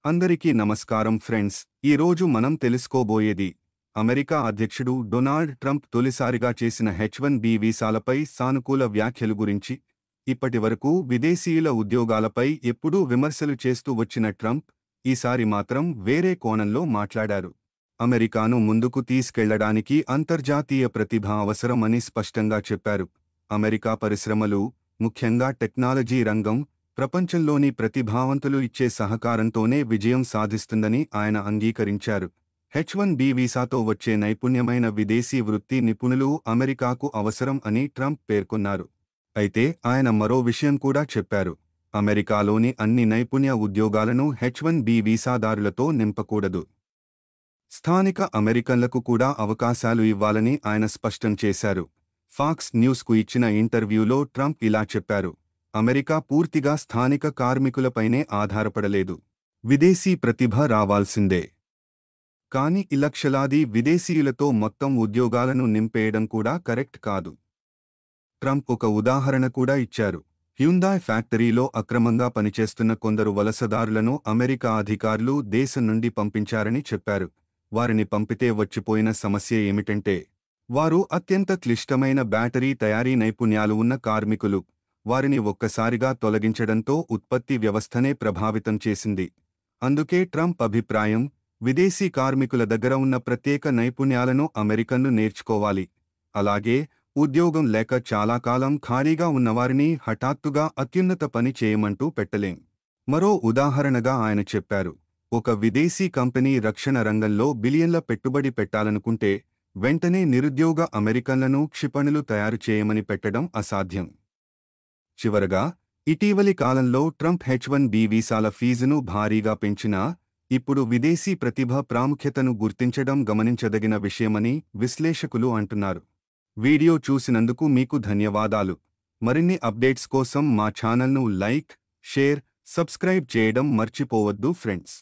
అందరికీ నమస్కారం ఫ్రెండ్స్. ఈరోజు మనం తెలుసుకోబోయేది అమెరికా అధ్యక్షుడు డొనాల్డ్ ట్రంప్ తొలిసారిగా చేసిన H-1B వీసాలపై సానుకూల వ్యాఖ్యలు గురించి. ఇప్పటివరకు విదేశీయుల ఉద్యోగాలపై ఎప్పుడూ విమర్శలు చేస్తూ వచ్చిన ట్రంప్ ఈసారి మాత్రం వేరే కోణంలో మాట్లాడారు. అమెరికాను ముందుకు తీసుకెళ్లడానికి అంతర్జాతీయ ప్రతిభ అవసరం అని స్పష్టంగా చెప్పారు. అమెరికా పరిశ్రమలు, ముఖ్యంగా టెక్నాలజీ రంగం, ప్రపంచంలోని ప్రతిభావంతులు ఇచ్చే సహకారంతోనే విజయం సాధిస్తుందని ఆయన అంగీకరించారు. H-1B వీసాతో వచ్చే నైపుణ్యమైన విదేశీ వృత్తి నిపుణులు అమెరికాకు అవసరం అని ట్రంప్ పేర్కొన్నారు. అయితే ఆయన మరో విషయం కూడా చెప్పారు. అమెరికాలోని అన్ని నైపుణ్య ఉద్యోగాలను H-1B వీసాదారులతో నింపకూడదు. స్థానిక అమెరికన్లకు కూడా అవకాశాలు ఇవ్వాలని ఆయన స్పష్టం చేశారు. ఫాక్స్ న్యూస్కు ఇచ్చిన ఇంటర్వ్యూలో ట్రంప్ ఇలా చెప్పారు. అమెరికా పూర్తిగా స్థానిక కార్మికులపైనే ఆధారపడలేదు. విదేశీ ప్రతిభ రావాల్సిందే. కానీ లక్షలాది విదేశీయులతో మొత్తం ఉద్యోగాలను నింపేయడం కూడా కరెక్ట్ కాదు. ట్రంప్ ఒక ఉదాహరణ కూడా ఇచ్చారు. హ్యుందాయ్ ఫ్యాక్టరీలో అక్రమంగా పనిచేస్తున్న కొందరు వలసదారులను అమెరికా అధికారులు దేశం నుండి పంపించారని చెప్పారు. వారిని పంపితే వచ్చిపోయిన సమస్య ఏమిటంటే, వారు అత్యంత క్లిష్టమైన బ్యాటరీ తయారీ నైపుణ్యాలు ఉన్న కార్మికులు. వారిని ఒక్కసారిగా తొలగించడంతో ఉత్పత్తి వ్యవస్థనే ప్రభావితం చేసింది. అందుకే ట్రంప్ అభిప్రాయం, విదేశీ కార్మికుల దగ్గర ఉన్న ప్రత్యేక నైపుణ్యాలను అమెరికన్లు నేర్చుకోవాలి. అలాగే ఉద్యోగం లేక చాలా కాలం ఖాళీగా ఉన్నవారిని హఠాత్తుగా అత్యున్నత పని చేయమంటూ పెట్టలేం. మరో ఉదాహరణగా ఆయన చెప్పారు. ఒక విదేశీ కంపెనీ రక్షణ రంగంలో బిలియన్ల పెట్టుబడి పెట్టాలనుకుంటే వెంటనే నిరుద్యోగ అమెరికన్లను క్షిపణులు తయారు చేయమని పెట్టడం అసాధ్యం. చివరగా, ఇటీవలి కాలంలో ట్రంప్ H-1B వీసాల ఫీజును భారీగా పెంచినా, ఇప్పుడు విదేశీ ప్రతిభ ప్రాముఖ్యతను గుర్తించడం గమనించదగిన విషయమని విశ్లేషకులు అంటున్నారు. వీడియో చూసినందుకు మీకు ధన్యవాదాలు. మరిన్ని అప్డేట్స్ కోసం మా ఛానల్ను లైక్, షేర్, సబ్స్క్రైబ్ చేయడం మర్చిపోవద్దు ఫ్రెండ్స్.